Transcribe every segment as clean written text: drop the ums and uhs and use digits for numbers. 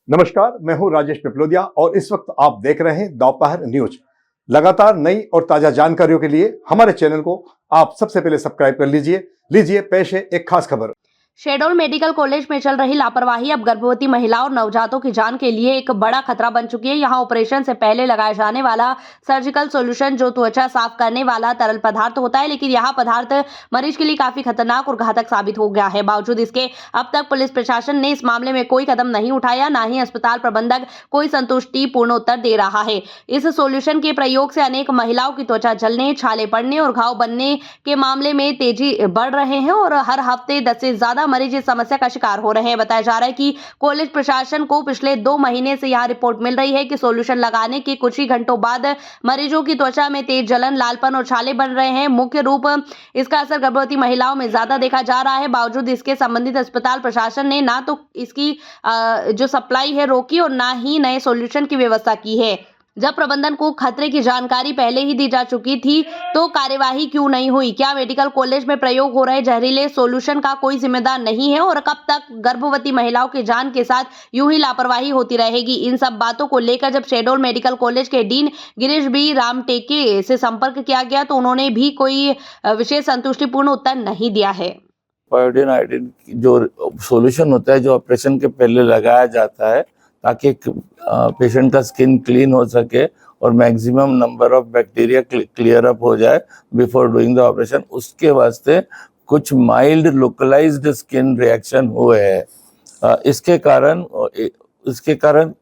नमस्कार, मैं हूं राजेश पिपलोदिया और इस वक्त आप देख रहे हैं दोपहर न्यूज। लगातार नई और ताजा जानकारियों के लिए हमारे चैनल को आप सबसे पहले सब्सक्राइब कर लीजिए पेश है एक खास खबर। शहडोल मेडिकल कॉलेज में चल रही लापरवाही अब गर्भवती महिलाओं और नवजातों की जान के लिए एक बड़ा खतरा बन चुकी है। यहां ऑपरेशन से पहले लगाया जाने वाला सर्जिकल सॉल्यूशन जो त्वचा साफ करने वाला तरल पदार्थ होता है, लेकिन यह पदार्थ मरीज के लिए काफी खतरनाक और घातक साबित हो गया है। बावजूद इसके अब तक पुलिस प्रशासन ने इस मामले में कोई कदम नहीं उठाया, ना ही अस्पताल प्रबंधक कोई संतुष्टिपूर्ण उत्तर दे रहा है। इस सॉल्यूशन के प्रयोग से अनेक महिलाओं की त्वचा जलने, छाले पड़ने और घाव बनने के मामले में तेजी बढ़ रहे हैं और हर हफ्ते 10 से ज्यादा मरीज इस समस्या का शिकार हो रहे हैं। बताया जा रहा है कि कॉलेज प्रशासन को पिछले 2 महीने से यह रिपोर्ट मिल रही है कि सॉल्यूशन लगाने के कुछ ही घंटों बाद मरीजों की त्वचा में तेज जलन, लालपन और छाले बन रहे हैं। मुख्य रूप इसका असर गर्भवती महिलाओं में ज्यादा देखा जा रहा है। बावजूद इसके संबंधित अस्पताल प्रशासन ने ना तो इसकी जो सप्लाई है रोकी और ना ही नए सॉल्यूशन की व्यवस्था की है। जब प्रबंधन को खतरे की जानकारी पहले ही दी जा चुकी थी तो कार्यवाही क्यों नहीं हुई? क्या मेडिकल कॉलेज में प्रयोग हो रहे जहरीले सॉल्यूशन का कोई जिम्मेदार नहीं है? और कब तक गर्भवती महिलाओं की जान के साथ यूं ही लापरवाही होती रहेगी? इन सब बातों को लेकर जब शहडोल मेडिकल कॉलेज के डीन गिरीश बी रामटेके से संपर्क किया गया तो उन्होंने भी कोई विशेष संतुष्टिपूर्ण उत्तर नहीं दिया है। पायोडीन आयोडीन जो सॉल्यूशन होता है जो ऑपरेशन के पहले लगाया जाता है ताकि पेशेंट का स्किन क्लीन हो सके और maximum number of bacteria clear up हो जाए बिफोर डूइंग द ऑपरेशन, उसके वास्ते कुछ माइल्ड लोकलाइज्ड स्किन रिएक्शन हुए हैं। इसके कारण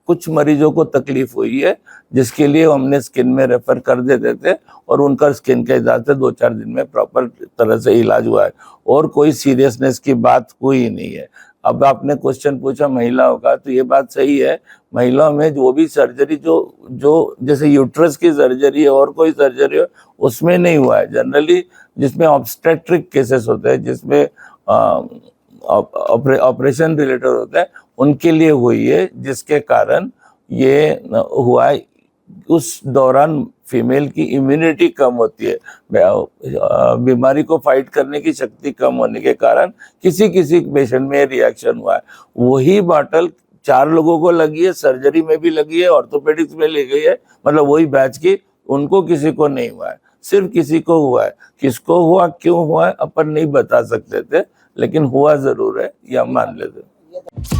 कुछ मरीजों को तकलीफ हुई है, जिसके लिए हमने स्किन में रेफर कर देते थे और उनका स्किन के हिसाब से 2-4 दिन में प्रॉपर तरह से इलाज हुआ है और कोई सीरियसनेस की बात हुई नहीं है। अब आपने क्वेश्चन पूछा महिलाओं का, तो ये बात सही है, महिलाओं में जो भी सर्जरी जो जैसे यूट्रस की सर्जरी है और कोई सर्जरी हो उसमें नहीं हुआ है। जनरली जिसमें ऑब्स्टेट्रिक केसेस होते हैं, जिसमें ऑपरेशन रिलेटेड होता है, उनके लिए हुई है, जिसके कारण ये हुआ है। उस दौरान फीमेल की इम्यूनिटी कम होती है, बीमारी को फाइट करने की शक्ति कम होने के कारण किसी पेशेंट में रिएक्शन हुआ है। वही बॉटल 4 लोगों को लगी है, सर्जरी में भी लगी है, ऑर्थोपेडिक्स में लगी है, मतलब वही बैच की, उनको किसी को नहीं हुआ है, सिर्फ किसी को हुआ है। किसको हुआ, क्यों हुआ है, अपन नहीं बता सकते थे, लेकिन हुआ जरूर है, यह मान लेते।